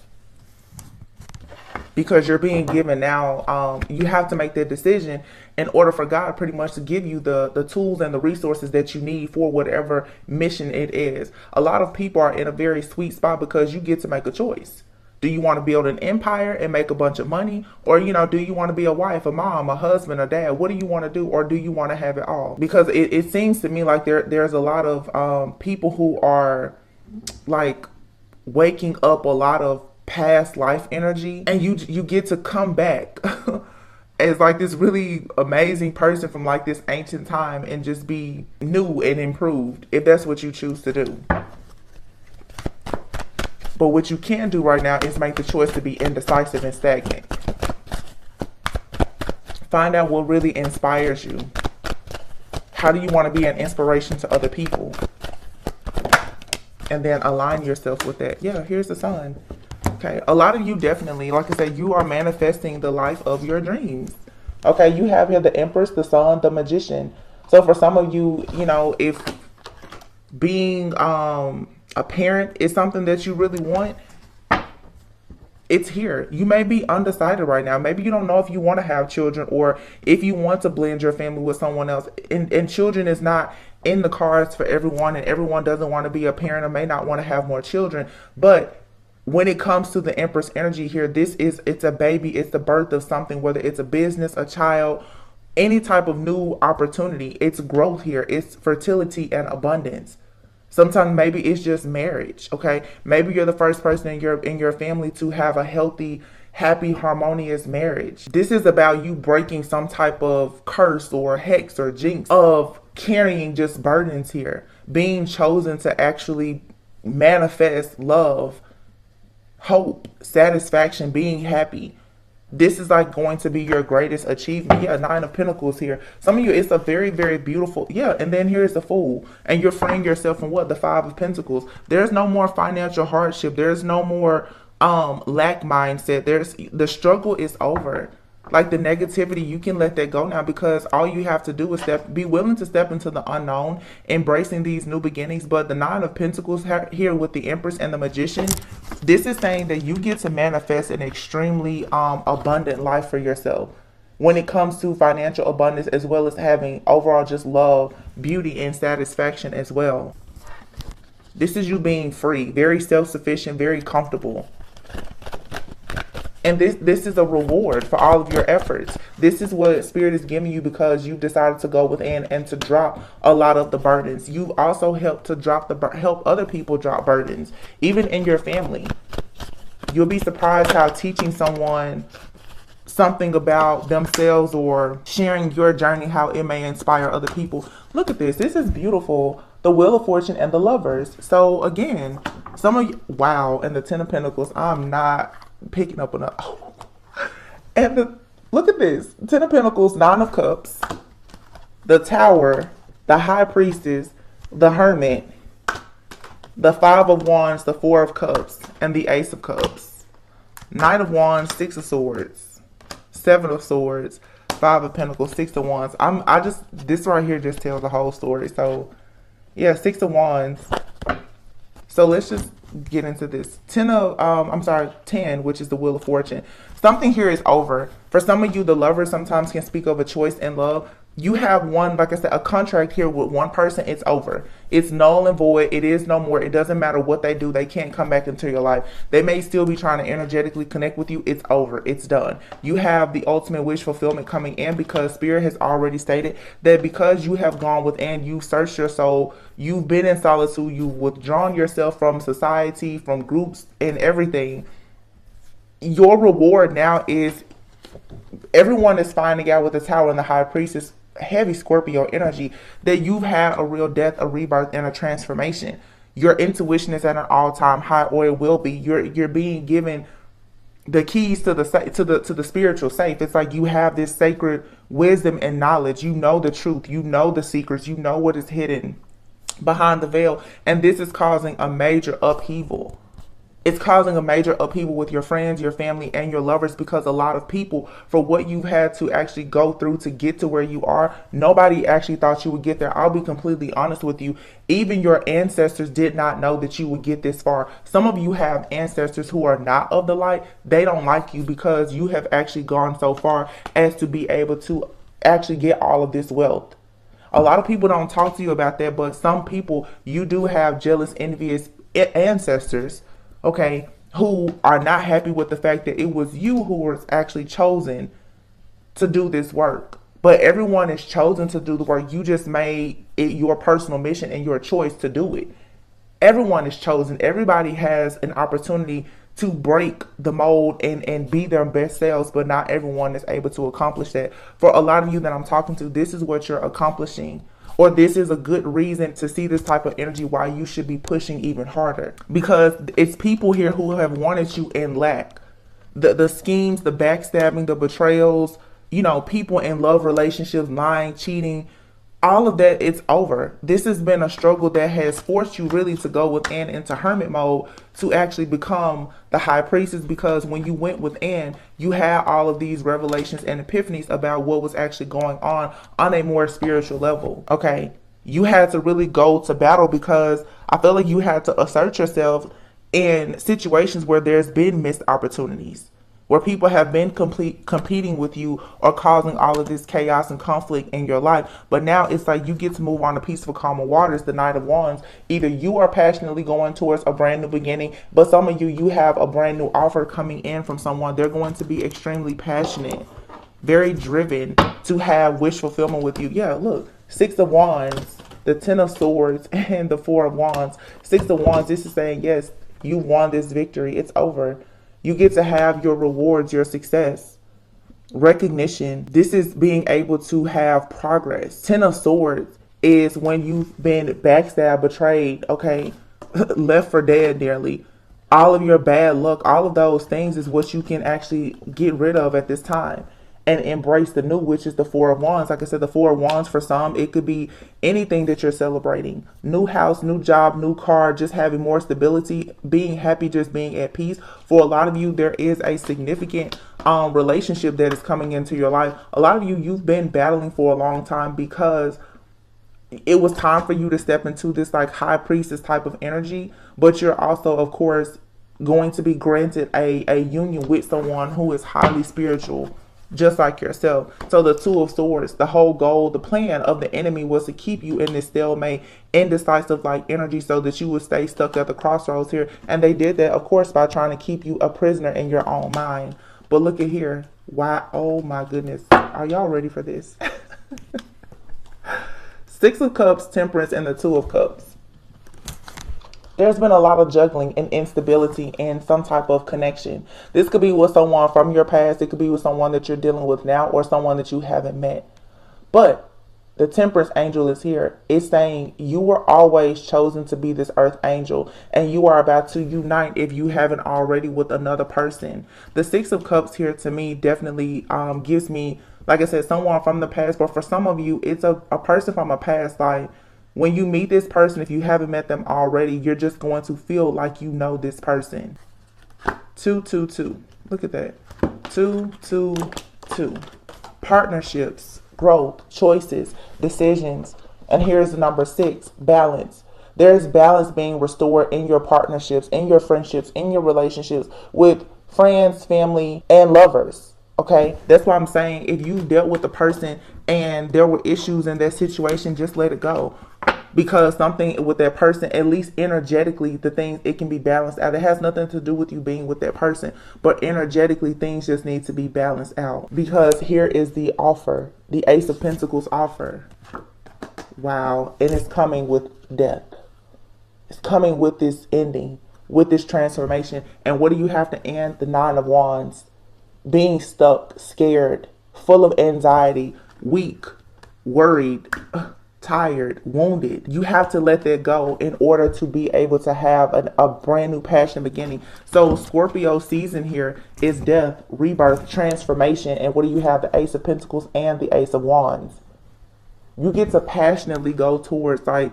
Because you're being given now, you have to make that decision in order for God pretty much to give you the tools and the resources that you need for whatever mission it is. A lot of people are in a very sweet spot because you get to make a choice. Do you want to build an empire and make a bunch of money? Or, you know, do you want to be a wife, a mom, a husband, a dad? What do you want to do? Or do you want to have it all? Because it seems to me like there's a lot of people who are like waking up a lot of past life energy, and you get to come back as like this really amazing person from like this ancient time and just be new and improved, if that's what you choose to do. But what you can do right now is make the choice to be indecisive and stagnant. Find out what really inspires you. How do you want to be an inspiration to other people? And then align yourself with that. Yeah, here's the sun. Okay, a lot of you definitely, like I said, you are manifesting the life of your dreams. Okay, you have here the Empress, the Sun, the Magician. So for some of you, you know, if being a parent is something that you really want, it's here. You may be undecided right now. Maybe you don't know if you want to have children, or if you want to blend your family with someone else. And children is not in the cards for everyone, and everyone doesn't want to be a parent or may not want to have more children. But when it comes to the Empress energy here, it's a baby, it's the birth of something, whether it's a business, a child, any type of new opportunity. It's growth here, it's fertility and abundance. Sometimes maybe it's just marriage, okay? Maybe you're the first person in your family to have a healthy, happy, harmonious marriage. This is about you breaking some type of curse or hex or jinx of carrying just burdens here, being chosen to actually manifest love, hope, satisfaction, being happy. This is like going to be your greatest achievement. Yeah, 9 of Pentacles here. Some of you, it's a very, very beautiful, yeah. And then here's the Fool. And you're freeing yourself from what? The 5 of Pentacles. There's no more financial hardship. There's no more lack mindset. The struggle is over. Like the negativity, you can let that go now, because all you have to do is be willing to step into the unknown, embracing these new beginnings. But the 9 of Pentacles here with the Empress and the Magician, this is saying that you get to manifest an extremely abundant life for yourself when it comes to financial abundance, as well as having overall just love, beauty, and satisfaction as well. This is you being free, very self-sufficient, very comfortable. And this is a reward for all of your efforts. This is what Spirit is giving you because you've decided to go within and to drop a lot of the burdens. You've also helped to help other people drop burdens, even in your family. You'll be surprised how teaching someone something about themselves or sharing your journey, how it may inspire other people. Look at this. This is beautiful. The Wheel of Fortune and the Lovers. So again, some of you, wow, and the 10 of Pentacles. I'm not picking up enough. Oh. And look at this. 10 of Pentacles, 9 of Cups, the Tower, the High Priestess, the Hermit, the 5 of Wands, the 4 of Cups, and the Ace of Cups. 9 of Wands, 6 of Swords, 7 of Swords, 5 of Pentacles, 6 of Wands. This right here just tells the whole story. So yeah, 6 of Wands. So let's just get into this. 10, which is the Wheel of Fortune. Something here is over. For some of you, the lovers sometimes can speak of a choice in love. You have one, like I said, a contract here with one person. It's over. It's null and void. It is no more. It doesn't matter what they do. They can't come back into your life. They may still be trying to energetically connect with you. It's over. It's done. You have the ultimate wish fulfillment coming in, because Spirit has already stated that because you have gone within, you've searched your soul, you've been in solitude, you've withdrawn yourself from society, from groups and everything. Your reward now is, everyone is finding out with the Tower and the High Priestess, heavy Scorpio energy, that you've had a real death, a rebirth, and a transformation. Your intuition is at an all-time high, or it will be. You're being given the keys to the spiritual safe. It's like you have this sacred wisdom and knowledge. You know the truth. You know the secrets. You know what is hidden behind the veil, and this is causing a major upheaval. It's causing a major upheaval with your friends, your family, and your lovers, because a lot of people, for what you've had to actually go through to get to where you are, nobody actually thought you would get there. I'll be completely honest with you. Even your ancestors did not know that you would get this far. Some of you have ancestors who are not of the light. They don't like you because you have actually gone so far as to be able to actually get all of this wealth. A lot of people don't talk to you about that, but some people, you do have jealous, envious ancestors, okay, who are not happy with the fact that it was you who was actually chosen to do this work. But everyone is chosen to do the work. You just made it your personal mission and your choice to do it. Everyone is chosen. Everybody has an opportunity to break the mold and be their best selves, but not everyone is able to accomplish that. For a lot of you that I'm talking to, this is what you're accomplishing. Or this is a good reason to see this type of energy why you should be pushing even harder. Because it's people here who have wanted you in lack. The schemes, the backstabbing, the betrayals, you know, people in love relationships, lying, cheating, all of that, it's over. This has been a struggle that has forced you really to go within into hermit mode to actually become the High Priestess, because when you went within, you had all of these revelations and epiphanies about what was actually going on a more spiritual level. Okay, you had to really go to battle, because I feel like you had to assert yourself in situations where there's been missed opportunities, where people have been competing with you or causing all of this chaos and conflict in your life. But now it's like you get to move on to peaceful, calmer waters, the Knight of Wands. Either you are passionately going towards a brand new beginning, but some of you have a brand new offer coming in from someone. They're going to be extremely passionate, very driven to have wish fulfillment with you. Yeah, look, 6 of Wands, the 10 of Swords, and the 4 of Wands. 6 of Wands, this is saying, yes, you won this victory. It's over. You get to have your rewards, your success, recognition. This is being able to have progress. 10 of Swords is when you've been backstabbed, betrayed, okay, left for dead nearly. All of your bad luck, all of those things is what you can actually get rid of at this time and embrace the new, which is the 4 of Wands. Like I said, the 4 of Wands for some, it could be anything that you're celebrating. New house, new job, new car, just having more stability, being happy, just being at peace. For a lot of you, there is a significant relationship that is coming into your life. A lot of you, you've been battling for a long time because it was time for you to step into this like High Priestess type of energy. But you're also, of course, going to be granted a union with someone who is highly spiritual, just like yourself. So the 2 of Swords, the whole goal, the plan of the enemy was to keep you in this stalemate, indecisive like energy, so that you would stay stuck at the crossroads here. And they did that, of course, by trying to keep you a prisoner in your own mind. But look at here. Why? Oh my goodness. Are y'all ready for this? 6 of Cups, Temperance, and the 2 of Cups. There's been a lot of juggling and instability in some type of connection. This could be with someone from your past. It could be with someone that you're dealing with now, or someone that you haven't met. But the Temperance angel is here. It's saying you were always chosen to be this earth angel, and you are about to unite, if you haven't already, with another person. The 6 of Cups here to me definitely gives me, like I said, someone from the past. But for some of you, it's a person from a past life. When you meet this person, if you haven't met them already, you're just going to feel like you know this person. 2, 2, 2. Look at that. 2, 2, 2. Partnerships, growth, choices, decisions. And here's the number 6, balance. There's balance being restored in your partnerships, in your friendships, in your relationships with friends, family, and lovers. Okay, that's why I'm saying if you dealt with the person and there were issues in that situation, just let it go. Because something with that person, at least energetically, the things, it can be balanced out. It has nothing to do with you being with that person, but energetically, things just need to be balanced out. Because here is the offer, the Ace of Pentacles offer. Wow, and it's coming with death. It's coming with this ending, with this transformation. And what do you have to end? The Nine of Wands. Being stuck, scared, full of anxiety, weak, worried, tired, wounded. You have to let that go in order to be able to have a brand new passion beginning. So Scorpio season here is death, rebirth, transformation. And what do you have? The Ace of Pentacles and the Ace of Wands. You get to passionately go towards like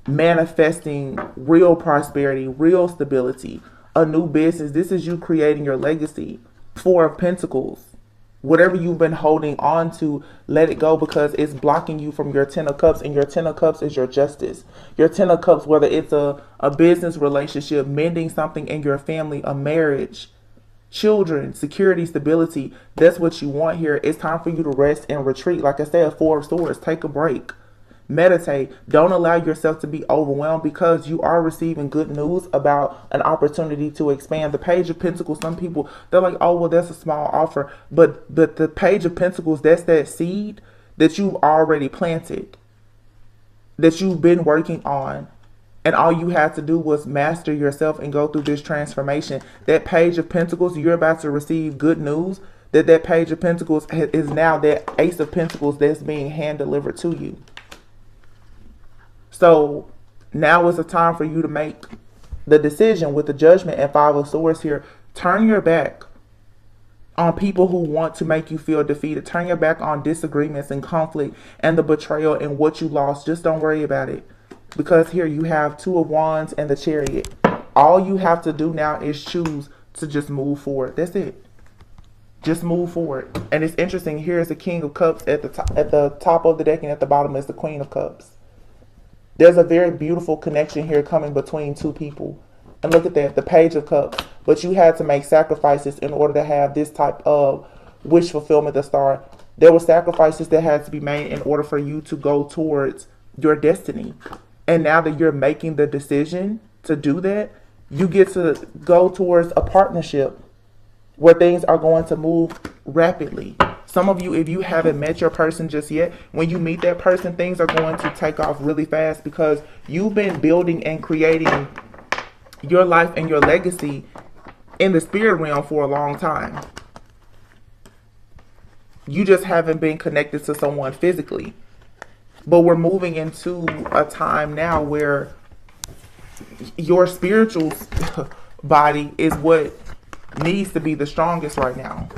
manifesting real prosperity, real stability, a new business. This is you creating your legacy. Four of Pentacles. Whatever you've been holding on to, let it go, because it's blocking you from your Ten of Cups. And your Ten of Cups is your justice. Your Ten of Cups, whether it's a business relationship, mending something in your family, a marriage, children, security, stability. That's what you want here. It's time for you to rest and retreat. Like I said, Four of Swords, take a break. Meditate. Don't allow yourself to be overwhelmed, because you are receiving good news about an opportunity to expand. The Page of Pentacles, some people, they're like, oh, well, that's a small offer. But the Page of Pentacles, that's that seed that you've already planted, that you've been working on. And all you had to do was master yourself and go through this transformation. That Page of Pentacles, you're about to receive good news. That Page of Pentacles is now that Ace of Pentacles that's being hand delivered to you. So now is the time for you to make the decision with the Judgment and Five of Swords here. Turn your back on people who want to make you feel defeated. Turn your back on disagreements and conflict and the betrayal and what you lost. Just don't worry about it. Because here you have Two of Wands and the Chariot. All you have to do now is choose to just move forward. That's it. Just move forward. And it's interesting. Here is the King of Cups at the top of the deck, and at the bottom is the Queen of Cups. There's a very beautiful connection here coming between two people. And look at that, the Page of Cups. But you had to make sacrifices in order to have this type of wish fulfillment to start. There were sacrifices that had to be made in order for you to go towards your destiny. And now that you're making the decision to do that, you get to go towards a partnership where things are going to move rapidly. Some of you, if you haven't met your person just yet, when you meet that person, things are going to take off really fast, because you've been building and creating your life and your legacy in the spirit realm for a long time. You just haven't been connected to someone physically. But we're moving into a time now where your spiritual body is what needs to be the strongest right now,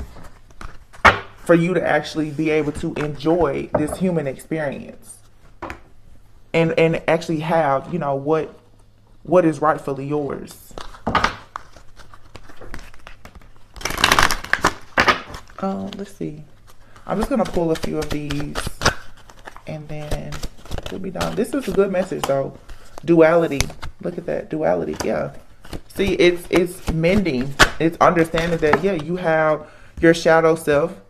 for you to actually be able to enjoy this human experience and actually have, you know, what is rightfully yours. Let's see. I'm just going to pull a few of these and then we'll be done. This is a good message though. Duality. Look at that. Duality. Yeah. See, it's mending. It's understanding that, yeah, you have your shadow self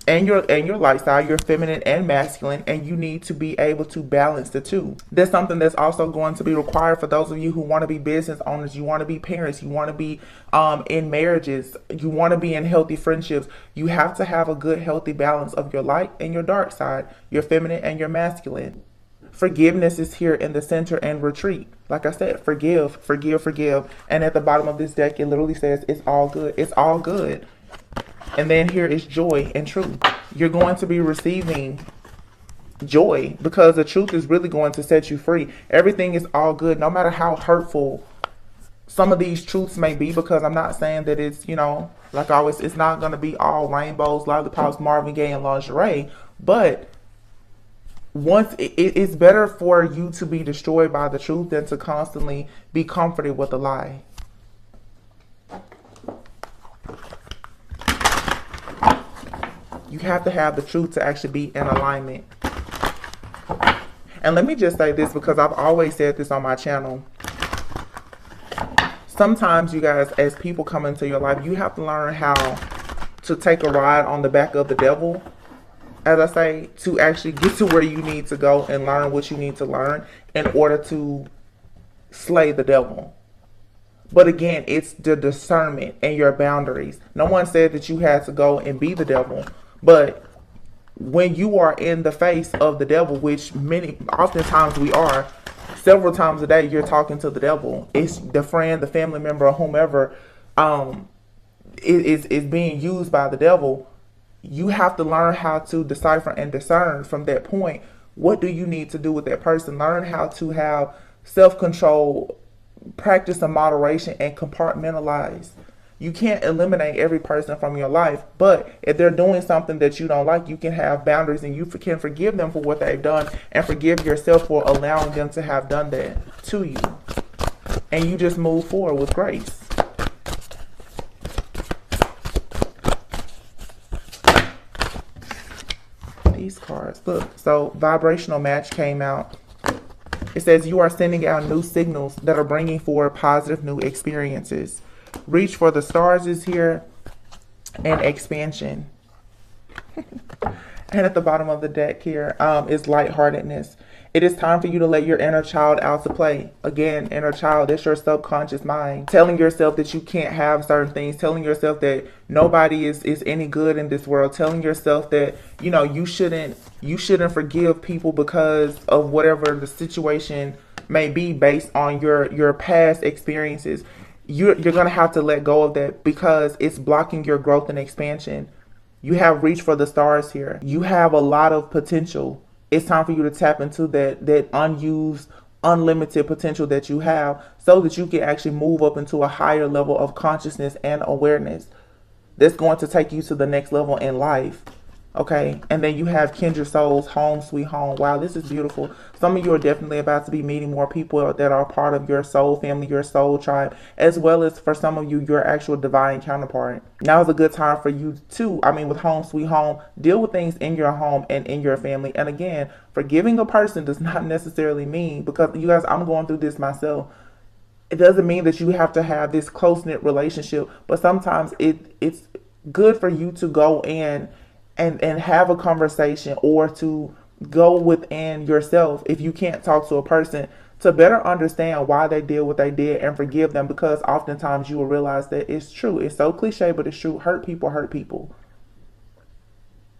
and your light side, your feminine and masculine, and you need to be able to balance the two. That's something that's also going to be required for those of you who want to be business owners, you want to be parents, you want to be in marriages, you want to be in healthy friendships. You have to have a good, healthy balance of your light and your dark side, your feminine and your masculine. Forgiveness is here in the center, and retreat. Like I said, forgive, forgive, forgive. And at the bottom of this deck, it literally says, it's all good. It's all good. And then here is joy and truth. You're going to be receiving joy, because the truth is really going to set you free. Everything is all good, no matter how hurtful some of these truths may be, because I'm not saying that it's, you know, like always, it's not going to be all rainbows, lollipops, Marvin Gaye, and lingerie. But once it's better for you to be destroyed by the truth than to constantly be comforted with a lie. You have to have the truth to actually be in alignment. And let me just say this, because I've always said this on my channel. Sometimes, you guys, as people come into your life, you have to learn how to take a ride on the back of the devil, as I say, to actually get to where you need to go and learn what you need to learn in order to slay the devil. But again, it's the discernment and your boundaries. No one said that you had to go and be the devil, but when you are in the face of the devil, which oftentimes we are, several times a day, you're talking to the devil. It's the friend, the family member, or whomever is being used by the devil. You have to learn how to decipher and discern from that point. What do you need to do with that person? Learn how to have self-control, practice some moderation, and compartmentalize. You can't eliminate every person from your life, but if they're doing something that you don't like, you can have boundaries, and you can forgive them for what they've done and forgive yourself for allowing them to have done that to you. And you just move forward with grace. These cards, look, so vibrational match came out. It says you are sending out new signals that are bringing forward positive new experiences. Reach for the stars is here, and expansion. And at the bottom of the deck here is lightheartedness. It is time for you to let your inner child out to play. Again, inner child, it's your subconscious mind telling yourself that you can't have certain things, telling yourself that nobody is any good in this world, telling yourself that, you know, you shouldn't forgive people because of whatever the situation may be based on your past experiences. You're going to have to let go of that because it's blocking your growth and expansion. You have reached for the stars here. You have a lot of potential. It's time for you to tap into that unused, unlimited potential that you have so that you can actually move up into a higher level of consciousness and awareness that's going to take you to the next level in life. Okay, and then you have kindred souls, home sweet home. Wow, this is beautiful. Some of you are definitely about to be meeting more people that are part of your soul family, your soul tribe, as well as for some of you, your actual divine counterpart. Now is a good time for you to, with home sweet home, deal with things in your home and in your family. And again, forgiving a person does not necessarily mean, because you guys, I'm going through this myself. It doesn't mean that you have to have this close-knit relationship, but sometimes it's good for you to go in and have a conversation, or to go within yourself if you can't talk to a person, to better understand why they did what they did and forgive them, because oftentimes you will realize that it's true. It's so cliche, but it's true. Hurt people.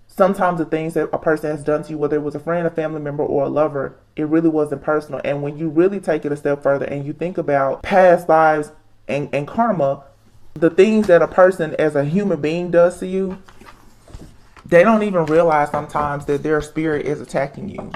Sometimes the things that a person has done to you, whether it was a friend, a family member, or a lover, it really wasn't personal. And when you really take it a step further and you think about past lives and karma, the things that a person as a human being does to you, they don't even realize sometimes that their spirit is attacking you,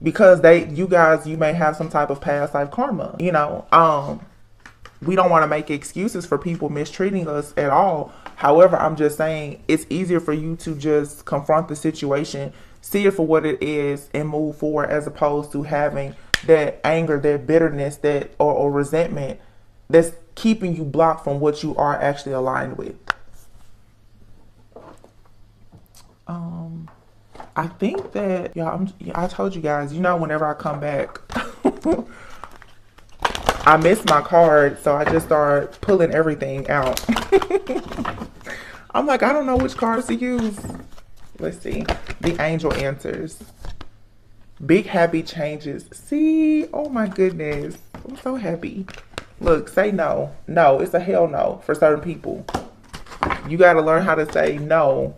because you may have some type of past life karma. We don't want to make excuses for people mistreating us at all. However, I'm just saying it's easier for you to just confront the situation, see it for what it is, and move forward, as opposed to having that anger, that bitterness, or resentment that's keeping you blocked from what you are actually aligned with. I think that, I told you guys, whenever I come back, I missed my card, so I just started pulling everything out. I'm like, I don't know which cards to use. Let's see. The angel answers. Big happy changes. See? Oh my goodness. I'm so happy. Look, say no. No, it's a hell no for certain people. You got to learn how to say no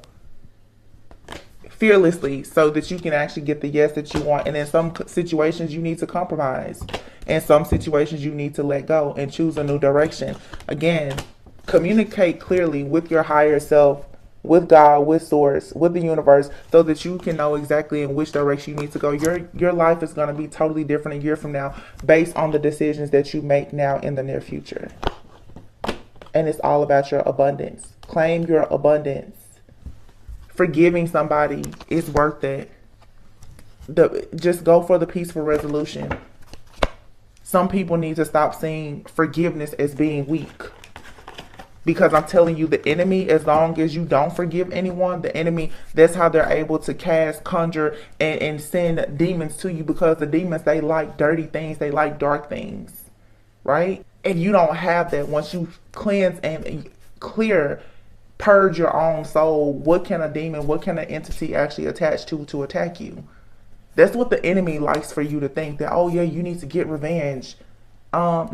fearlessly, so that you can actually get the yes that you want. And in some situations you need to compromise. In some situations you need to let go and choose a new direction. Again, communicate clearly with your higher self, with God, with source, with the universe, so that you can know exactly in which direction you need to go. Your life is going to be totally different a year from now based on the decisions that you make now in the near future. And it's all about your abundance. Claim your abundance. Forgiving somebody is worth it. Just go for the peaceful resolution. Some people need to stop seeing forgiveness as being weak. Because I'm telling you, the enemy, as long as you don't forgive anyone, the enemy, that's how they're able to cast, conjure, and send demons to you, because the demons, they like dirty things. They like dark things, right? And you don't have that. Once you cleanse and clear, purge your own soul, what can a demon, what can an entity actually attach to attack you? That's what the enemy likes for you to think, that, oh yeah, you need to get revenge. No.